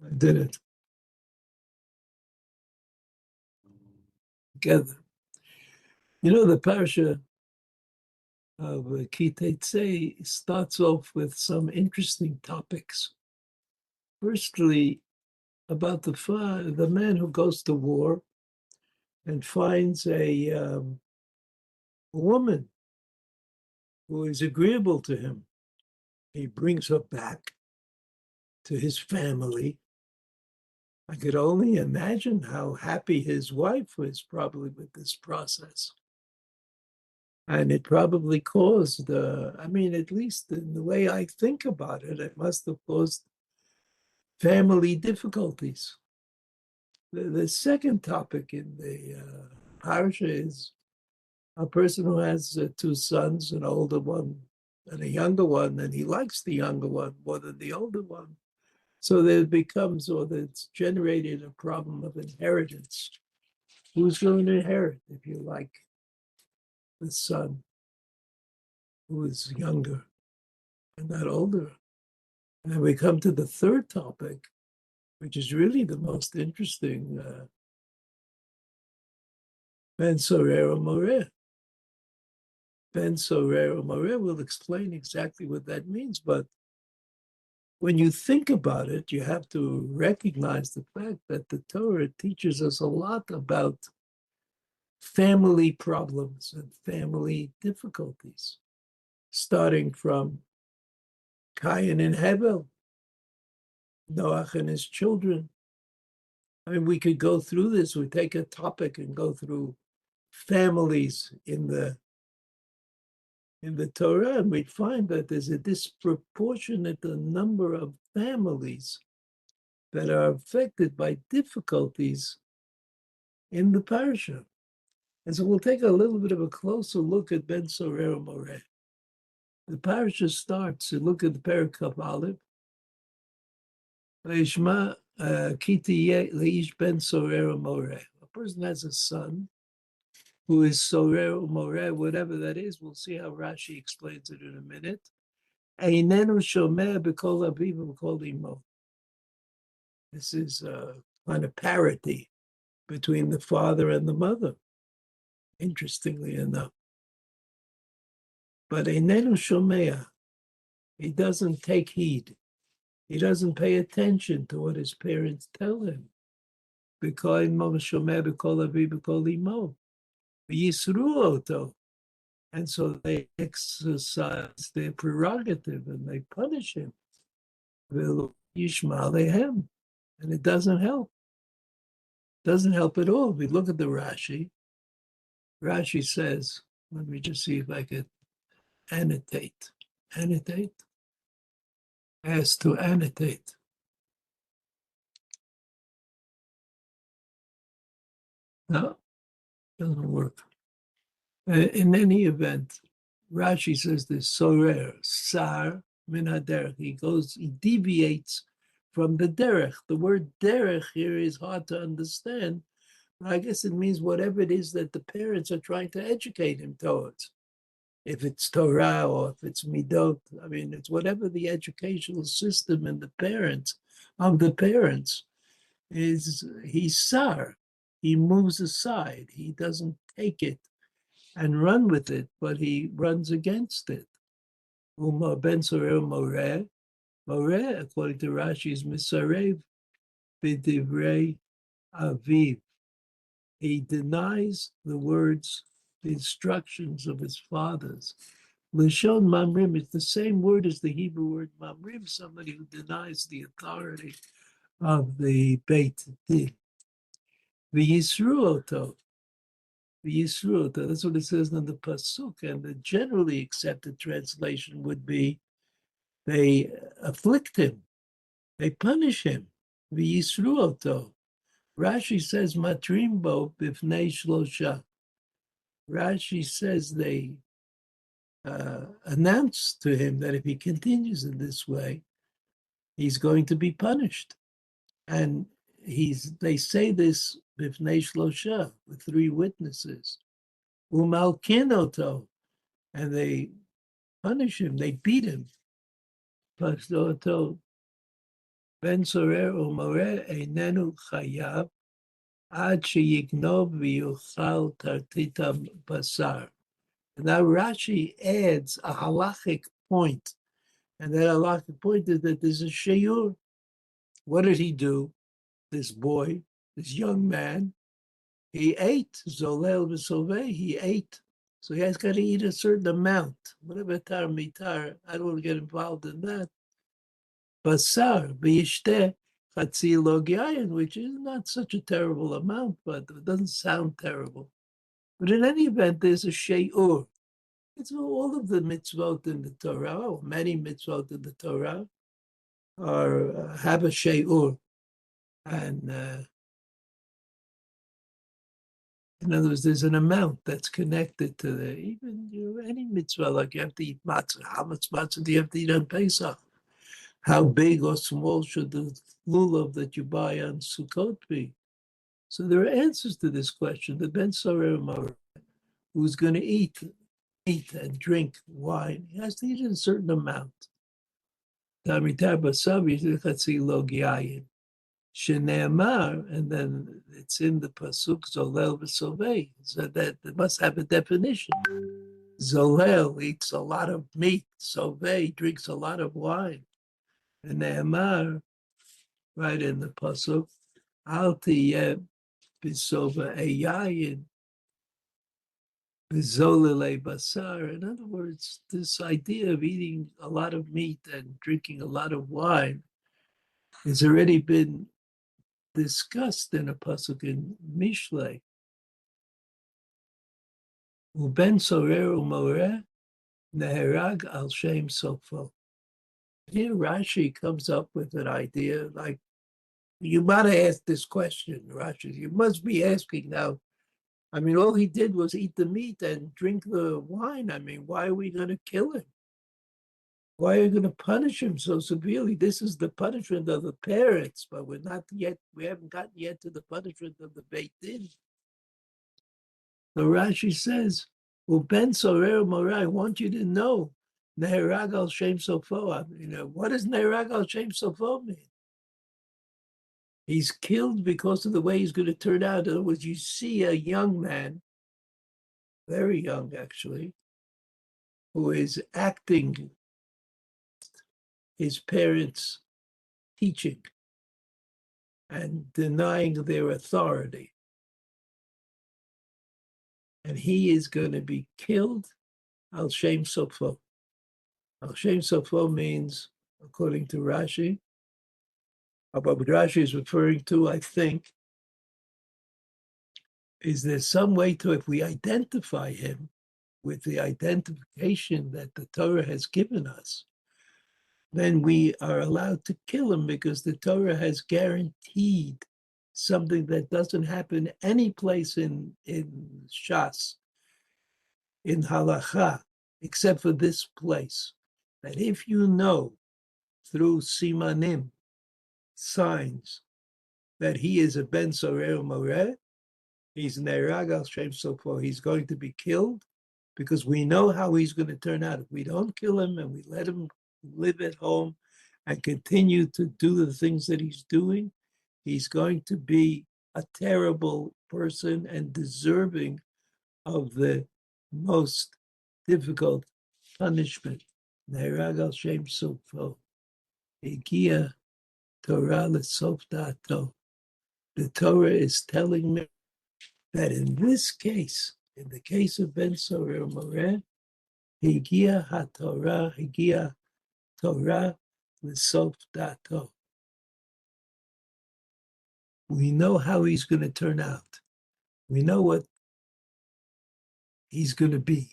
I did it together. You know, the parsha of Kiteitzei starts off with some interesting topics. Firstly, about the man who goes to war and finds a woman who is agreeable to him. He brings her back to his family. I could only imagine how happy his wife was probably with this process. And it probably caused, at least in the way I think about it, it must have caused family difficulties. The second topic in the parsha is a person who has two sons, an older one and a younger one, and he likes the younger one more than the older one. So there becomes, or that's generated a problem of inheritance. Who's going to inherit if you like the son who is younger and not older? And then we come to the third topic, which is really the most interesting, Ben Soror More. Ben Soror More will explain exactly what that means, but when you think about it, you have to recognize the fact that the Torah teaches us a lot about family problems and family difficulties, starting from Cain and Hevel, Noach and his children. I mean, we could go through this. We take a topic and go through families in the Torah, and we'd find that there's a disproportionate number of families that are affected by difficulties in the parsha. And so we'll take a little bit of a closer look at Ben Soror More. The parsha starts, you look at the Perek Aleph, Leishma Kitiye Leish Ben Soror More. A person has a son who is Soror More, whatever that is. We'll see how Rashi explains it in a minute. Einenu Shomer B'Kol Aviv B'Kol Imo. This is a kind of parity between the father and the mother, interestingly enough. But Einenu Shomea, he doesn't take heed. He doesn't pay attention to what his parents tell him. Because Shomer B'Kol Aviv B'Kol Imo. Yisru Oto. And so they exercise their prerogative and they punish him. Yishma Alehem. And it doesn't help. It doesn't help at all. If we look at the Rashi, Rashi says, let me just see if I could annotate. Annotate? As to annotate. No, doesn't work. In any event, Rashi says this, Soror, Sar, Min HaDerech. He deviates from the derech. The word derech here is hard to understand, but I guess it means whatever it is that the parents are trying to educate him towards. If it's Torah or if it's Midot, I mean, it's whatever the educational system and the parents is, he's Sar. He moves aside. He doesn't take it and run with it, but he runs against it. Ben Soror More, according to Rashi, is Misarev B'divrei Aviv. He denies the words, the instructions of his fathers. Lashon Mamrim is the same word as the Hebrew word Mamrim, somebody who denies the authority of the Beit Din. V'yisru oto. That's what it says in the Pasuk, and the generally accepted translation would be they afflict him, they punish him. V'yisru oto. Rashi says matrimbo b'fnei shlosha. Rashi says they announce to him that if he continues in this way, he's going to be punished. And they say this b'fnei shlosha, with three witnesses. Umalkinoto, and they punish him, they beat him. Pastoto Ben Sorer ומורה איננו חייב עד שיגנוב ויאכל תרתית הבשר. Now Rashi adds a halachic point, and that halachic point is that there's a shiur. What did he do? This boy, this young man, he ate zolel v'soveh. He ate, so he has got to eat a certain amount. Whatever tar mitar, I don't want to get involved in that. Basar v'yishteh chatzi log yayin, which is not such a terrible amount, but it doesn't sound terrible. But in any event, there's a shiur. It's all of the mitzvot in the Torah, or many mitzvot in the Torah, are have a shiur. And in other words, there's an amount that's connected to the, even any mitzvah, like you have to eat matzah. How much matzah do you have to eat on Pesach? How big or small should the lulav that you buy on Sukkot be? So there are answers to this question. The Ben Soreh who's going to eat and drink wine, he has to eat a certain amount. Shene'amar, and then it's in the pasuk Zolel v'Sovei, so that it must have a definition. Zolel eats a lot of meat, Sovei drinks a lot of wine. And Ne'amar, right in the pasuk, Al tiyeh b'sova eyayin b'zolele basar. In other words, this idea of eating a lot of meat and drinking a lot of wine has already been discussed in a pasuk in Mishlei. Uben sorer umoreh neherag al shem sofo. Here Rashi comes up with an idea like, you might have asked this question, Rashi. You must be asking now. I mean, all he did was eat the meat and drink the wine. I mean, why are we going to kill him? Why are you going to punish him so severely? This is the punishment of the parents, but we haven't gotten yet to the punishment of the Beit Din. So Rashi says, well, Ben Sorer Morai, I want you to know, Neherag al Shem Sofo. What does Neherag al Shem Sofo mean? He's killed because of the way he's going to turn out. In other words, you see a young man, very young actually, who is acting his parents' teaching and denying their authority. And he is going to be killed al Shem Sofo. Al Shem Sofo means, according to Rashi, what Rashi is referring to, I think, is there some way to, if we identify him with the identification that the Torah has given us, then we are allowed to kill him because the Torah has guaranteed something that doesn't happen any place in Shas, in Halacha, except for this place. That if you know through simanim, signs, that he is a ben sorer moreh, he's ne'erag al shem sofo, he's going to be killed, because we know how he's going to turn out. If we don't kill him and we let him live at home and continue to do the things that he's doing, he's going to be a terrible person and deserving of the most difficult punishment. Ne'erag al shem sofo. Egia Torah lesof da'ato. The Torah is telling me that in this case, in the case of Ben Sorer Moreh, Higia Torah l'sof da'ato. We know how he's going to turn out. We know what he's going to be.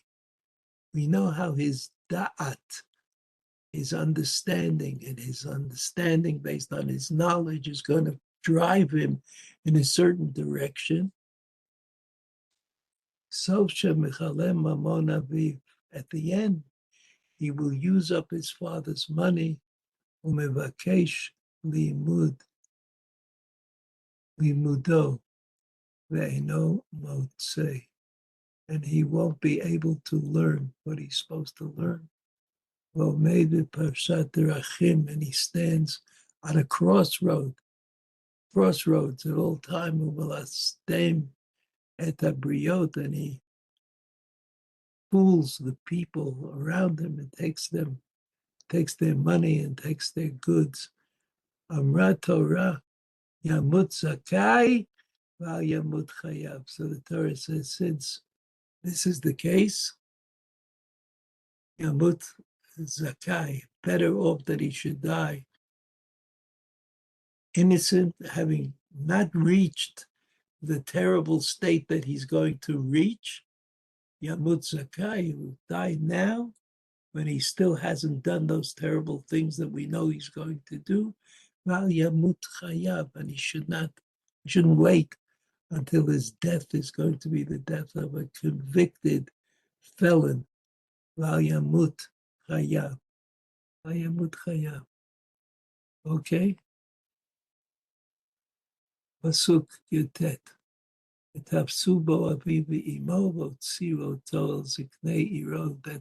We know how his da'at, his understanding, and his understanding based on his knowledge is going to drive him in a certain direction. At the end, he will use up his father's money, umevakesh limudo ve'eno motzei, and he won't be able to learn what he's supposed to learn. Well, maybe Parshat Derachim, and he stands on a crossroads at all time, uvelastem et habriot, and he fools the people around him and takes their money and takes their goods. Amra Torah, Yamut Zakai, Val Yamut Chayav. So the Torah says, since this is the case, Yamut Zakai, better off that he should die innocent, having not reached the terrible state that he's going to reach. Yamut Zakai, he will die now when he still hasn't done those terrible things that we know he's going to do. Val Yamut Chayav, and he shouldn't wait until his death is going to be the death of a convicted felon. Val Yamut Chayav. Val Yamut Chayav. Okay? Pasuk Yutet. That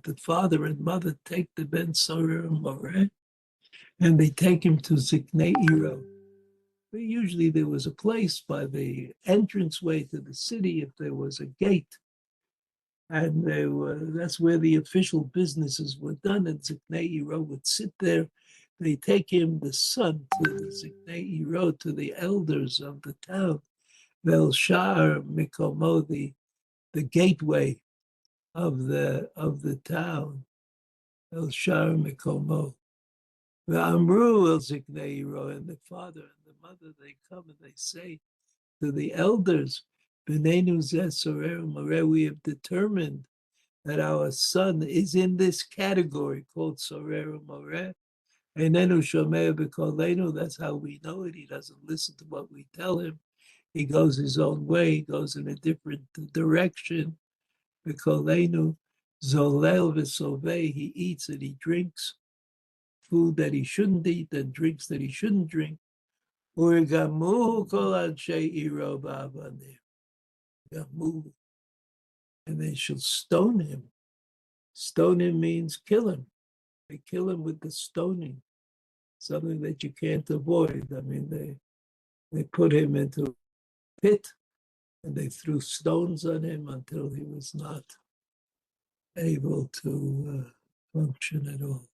the father and mother take the ben Soror and More, and they take him to Ziknei Iro. Usually there was a place by the entranceway to the city, if there was a gate, and that's where the official businesses were done, and Ziknei Iro would sit there. They take him, the son, to the Ziknei Iro, to the elders of the town, Vel Sha'ar Mikomo, the gateway of the town, Vel Sha'ar Mikomo. Amru El Ziknei Iro, and the father and the mother, they come and they say to the elders, B'neinu zeh Soror More, we have determined that our son is in this category called Soror More. Einenu Shomea B'Koleinu, that's how we know it. He doesn't listen to what we tell him. He goes his own way, he goes in a different direction. B'Koleinu Zolel V'Sovei, he eats and he drinks food that he shouldn't eat and drinks that he shouldn't drink. Urigamu kol anshe iro ba'avanim. And they shall stone him. Stone him means kill him. They kill him with the stoning, something that you can't avoid. I mean, they put him into a pit and they threw stones on him until he was not able to function at all.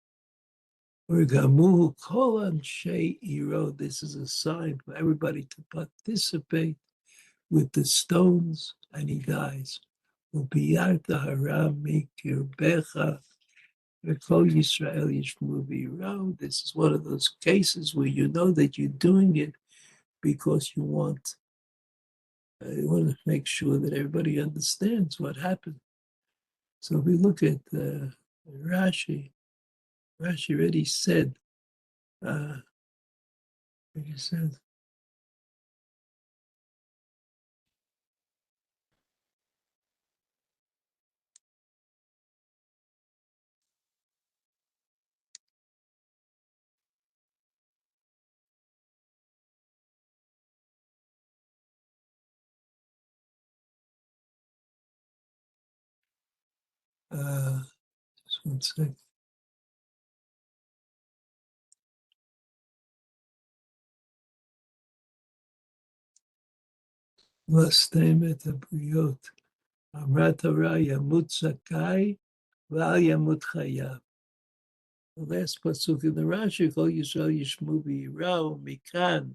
This is a sign for everybody to participate with the stones, and he dies. This is one of those cases where you know that you're doing it because you want to make sure that everybody understands what happened. So if we look at Rashi already said, he said, just one second. Vastemet abriot. Amrat Torah Yamut Zakai, Val Yamut Chayav. The last pasuk in the Rashi, Kol Yisrael Yishmu B'Yirau Mikan.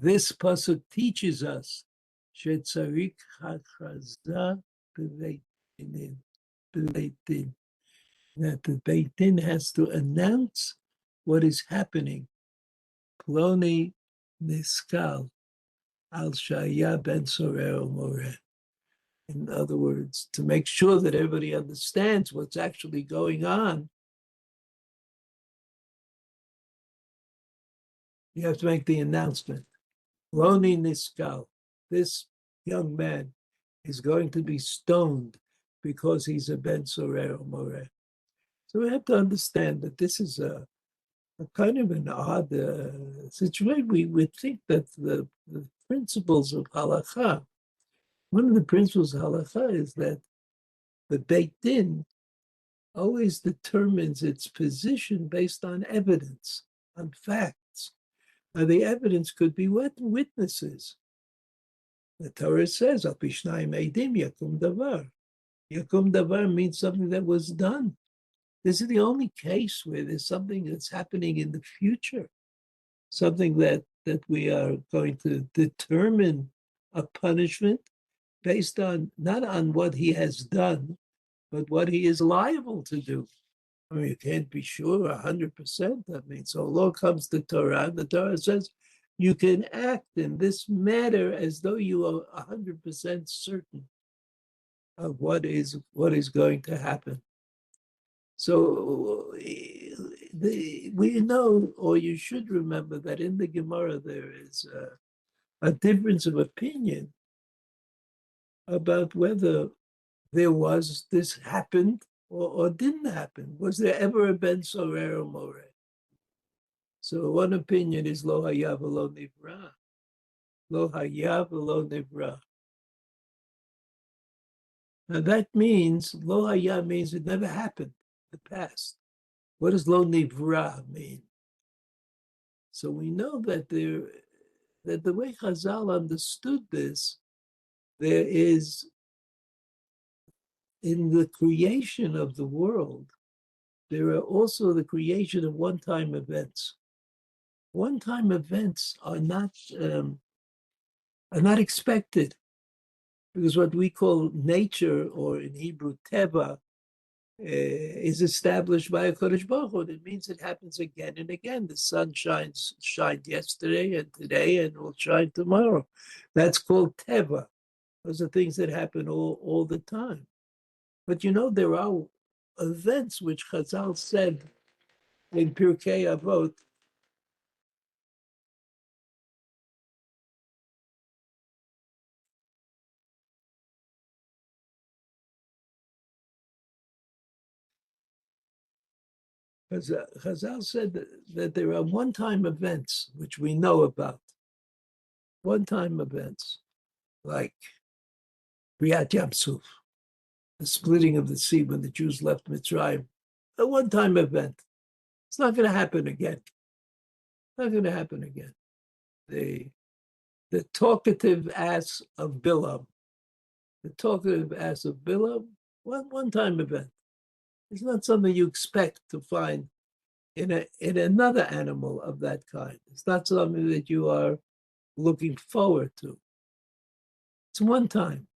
This pasuk teaches us Shetzarik Hachaza B'Beit Din, that the Beit Din has to announce what is happening. Ploni Niskal Al Shaya Ben Soror More. In other words, to make sure that everybody understands what's actually going on, you have to make the announcement. Roni Niskal, this young man is going to be stoned because he's a Ben Soror More. So we have to understand that this is a kind of an odd situation. We would think that the principles of halakha, one of the principles of halakha is that the Beit Din always determines its position based on evidence, on facts. The evidence could be witnesses. The Torah says, Al Pishnayim Eidim Yakum Davar. Yakum Davar means something that was done. This is the only case where there's something that's happening in the future, something that we are going to determine a punishment based on, not on what he has done, but what he is liable to do. I mean, you can't be sure 100%. That means, so along comes the Torah, and the Torah says, you can act in this matter as though you are 100% certain of what is going to happen. So we know, or you should remember, that in the Gemara there is a difference of opinion about whether this happened or didn't happen. Was there ever a ben Sorer or More? So one opinion is lo haya v'lo nivra. Lo haya v'lo nivra. Now that means, lo haya means it never happened, the past. What does lo nivra mean? So we know that the way Chazal understood this, there is, in the creation of the world, there are also the creation of one-time events. One-time events are not expected, because what we call nature, or in Hebrew teva, is established by a Kodesh Baruch Hu. It means it happens again and again. The sun shined yesterday and today, and will shine tomorrow. That's called teva. Those are things that happen all the time. But there are events which Chazal said in Pirkei Avot. Chazal said that there are one-time events which we know about. One-time events, like Kriyat Yam Suf, the splitting of the sea when the Jews left Mitzrayim. A one-time event. It's not going to happen again. Not going to happen again. The talkative ass of Bilam. The talkative ass of Bilam, one-time event. It's not something you expect to find in another animal of that kind. It's not something that you are looking forward to. It's one time.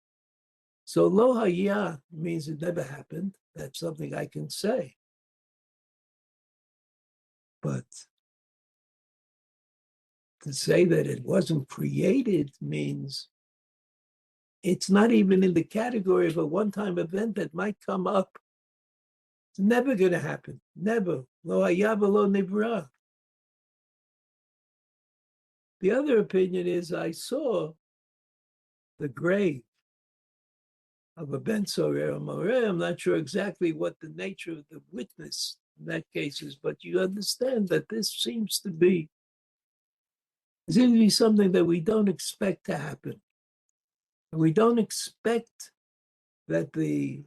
So lo haya means it never happened. That's something I can say. But to say that it wasn't created means it's not even in the category of a one-time event that might come up. It's never going to happen. Never. Lo haya v'lo nivra. The other opinion is, I saw the grave of a ben Sorer or More. I'm not sure exactly what the nature of the witness in that case is, but you understand that this seems to be something that we don't expect to happen. And we don't expect that the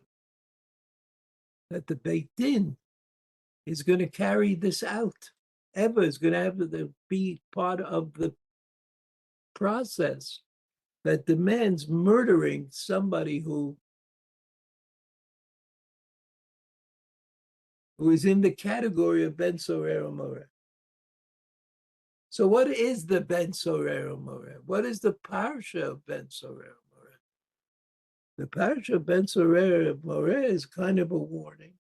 Beit Din is going to carry this out, ever. Is going to have to be part of the process that demands murdering somebody who is in the category of ben Sorer or More. So what is the ben Sorer or More? What is the parsha of ben Sorer or More? The parsha of ben Sorer or More is kind of a warning.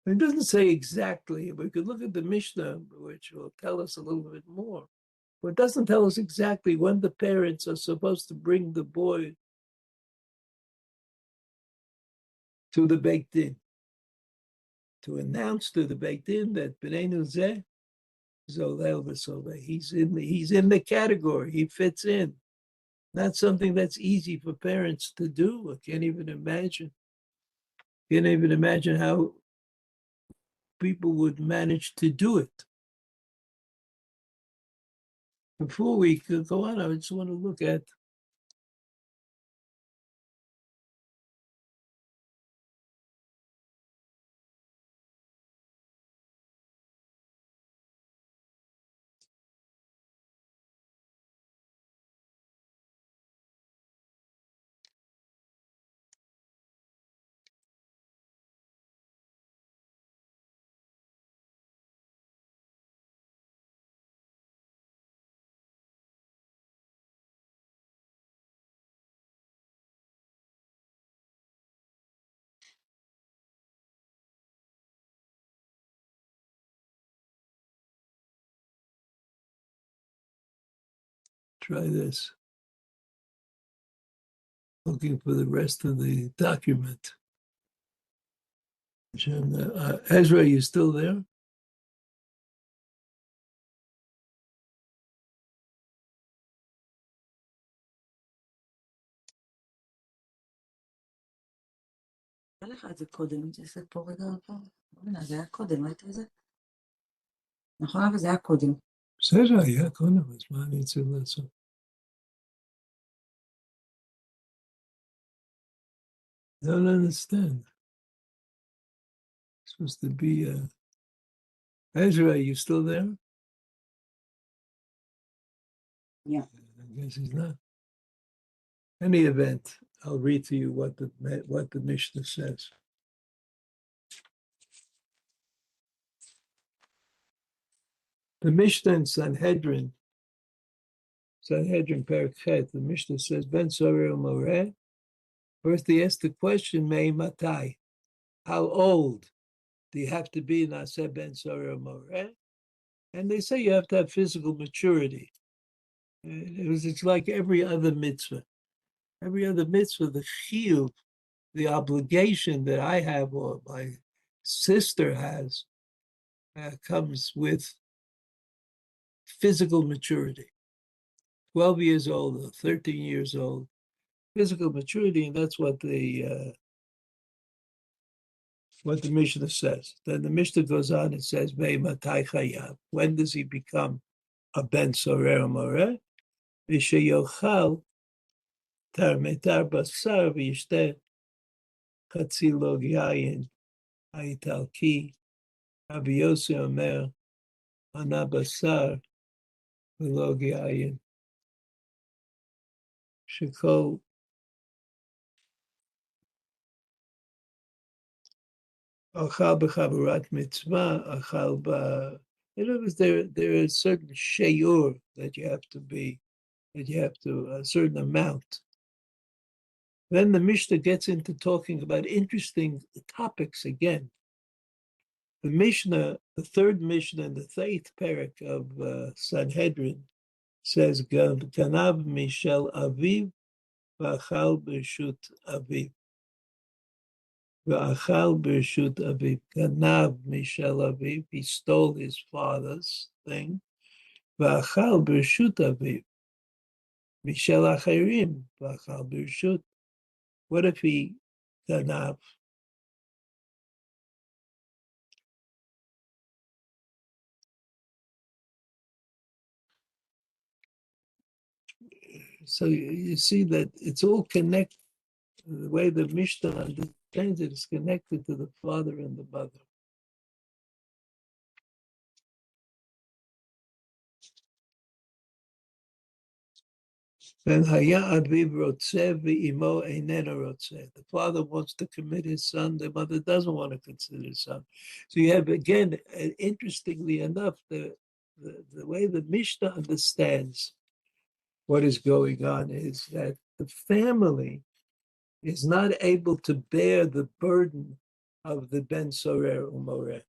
It doesn't say exactly. We could look at the Mishnah, which will tell us a little bit more. But it doesn't tell us exactly when the parents are supposed to bring the boy to the Beit Din, to announce to the Beit Din that B'neinu Zeh Zolel V'Soveh. He's in the category. He fits in. Not something that's easy for parents to do. I can't even imagine. Can't even imagine how people would manage to do it. Before we could go on, I just want to look at Try this. Looking for the rest of the document. Ezra, you still there? היה לך את זה קודם, זה פה רגע פה. זה היה קודם, ראית את זה? נכון, אבל זה היה קודם. בסדר, היה קודם, אז מה אני צריך לעשות? I don't understand. It's supposed to be... Ezra, you still there? Yeah. I guess he's not. Any event, I'll read to you what the Mishnah says. The Mishnah in Sanhedrin Perek Chet, the Mishnah says, Ben Soreh Umoreh. First he asks the question, Mei Matai, how old do you have to be Naseh Ben Soreh Umoreh? And they say you have to have physical maturity. It's like every other mitzvah. Every other mitzvah, the chiyuv, the obligation that I have or my sister has, comes with physical maturity. 12 years old or 13 years old, physical maturity, and that's what the Mishnah says. Then the Mishnah goes on and says, Matai chayav. When does he become a ben sorer moreh? V'sheyochal tarmetar basar v'yishteh chatzi log yayin haitalki. Rabbi Yossi Omer, ana basar v'log yayin. Shekol achal b'chaburat mitzvah, achal ba... In other words, there is certain shiur that you have to, a certain amount. Then the Mishnah gets into talking about interesting topics again. The Mishnah, the third Mishnah in the eighth parak of Sanhedrin says, Ganav mishel aviv v'achal b'rshut aviv. V'achal b'rshut aviv. Ganav mishel aviv. He stole his father's thing. V'achal b'rshut aviv. Mishel achirim. V'achal b'rshut. What if he ganav? So you see that it's all connected. The way the Mishnah understands it is connected to the father and the mother. Then Haya Aviv Rotzeh v'imo einena rotzeh. The father wants to commit his son, the mother doesn't want to consider his son. So you have, again, interestingly enough, the way the Mishnah understands what is going on is that the family is not able to bear the burden of the Ben Sorer Umoreh.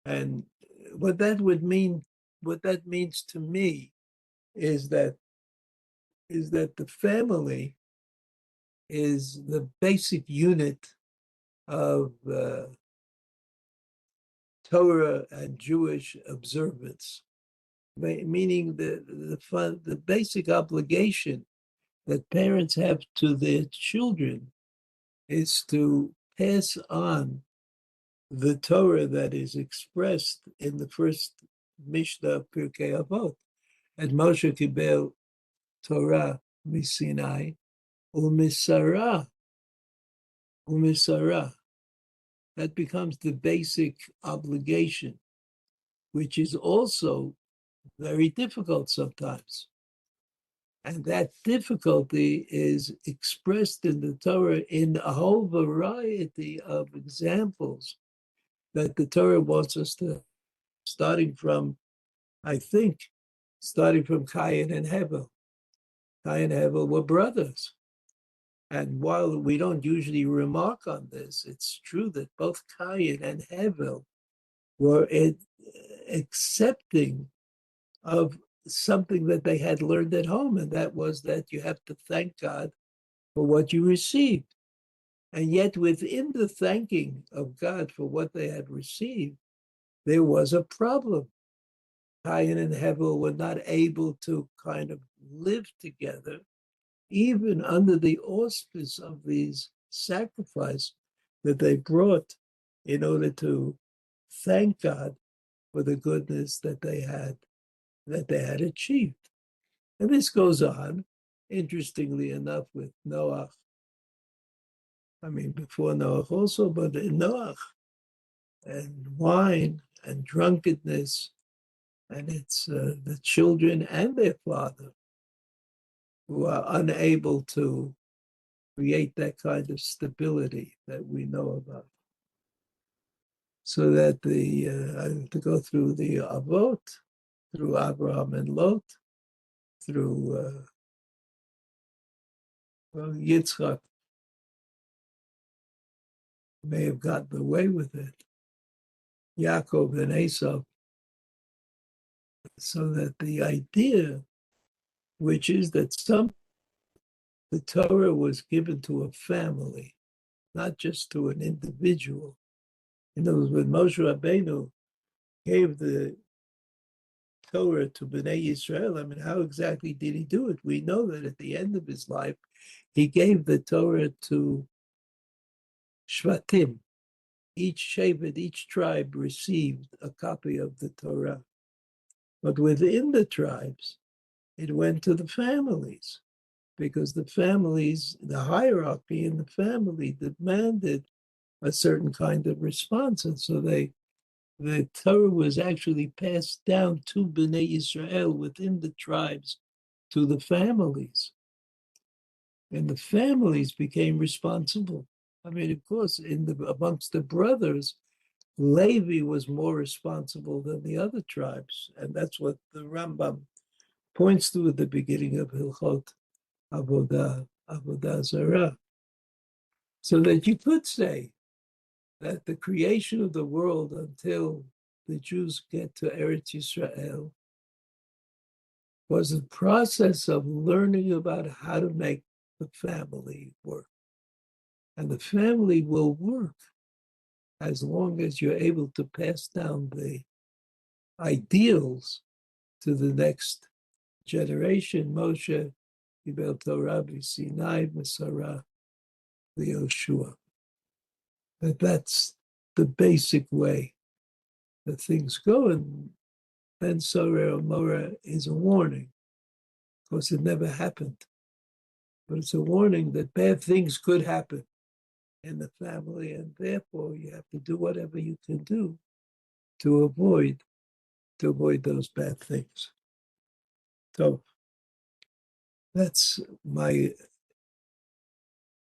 And what that means to me is that the family is the basic unit of Torah and Jewish observance, meaning the basic obligation that parents have to their children is to pass on the Torah that is expressed in the first Mishnah of Pirkei Avot. And Moshe kibel Torah misinai umisara. That becomes the basic obligation, which is also very difficult sometimes. And that difficulty is expressed in the Torah in a whole variety of examples that the Torah wants us to, starting from Cain and Hevel. Cain and Hevel were brothers. And while we don't usually remark on this, it's true that both Cain and Hevel were accepting of something that they had learned at home, and that was that you have to thank God for what you received. And yet within the thanking of God for what they had received, there was a problem. Cain and Hevel were not able to kind of live together, even under the auspice of these sacrifices that they brought in order to thank God for the goodness that they had achieved. And this goes on, interestingly enough, with Noah. I mean, before Noah also, but in Noah, and wine and drunkenness, and it's the children and their father who are unable to create that kind of stability that we know about. So that I have to go through the Avot, through Abraham and Lot, through Yitzchak may have gotten away with it, Yaakov and Esau, so that the idea, which is that the Torah was given to a family, not just to an individual. In other words, when Moshe Rabbeinu gave the Torah to Bnei Yisrael, I mean, how exactly did he do it? We know that at the end of his life, he gave the Torah to Shvatim. Each Shevet, each tribe received a copy of the Torah. But within the tribes, it went to the families, because the families, the hierarchy in the family demanded a certain kind of response. And so the Torah was actually passed down to Bnei Yisrael within the tribes, to the families. And the families became responsible. I mean, of course, amongst the brothers, Levi was more responsible than the other tribes. And that's what the Rambam points to at the beginning of Hilchot Avodah Zarah. So that you could say that the creation of the world until the Jews get to Eretz Yisrael was a process of learning about how to make the family work. And the family will work as long as you're able to pass down the ideals to the next generation. Moshe, Kibel Torah Sinai, Masarah, Yoshua. That's the basic way that things go. And then Soror Mora is a warning. Of course, it never happened. But it's a warning that bad things could happen in the family, and therefore you have to do whatever you can do to avoid those bad things. So that's my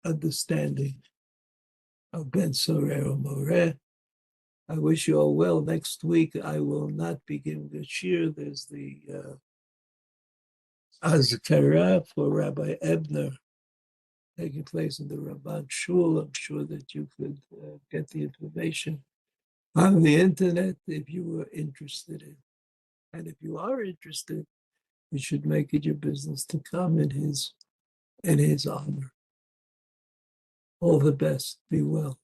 understanding of Ben Soror Moreh. I wish you all well. Next week I will not be giving a shiur. There's the Azkarah for Rabbi Ebner taking place in the Ramban Shul. I'm sure that you could get the information on the internet if you were interested in. And if you are interested, you should make it your business to come in his honor. All the best. Be well.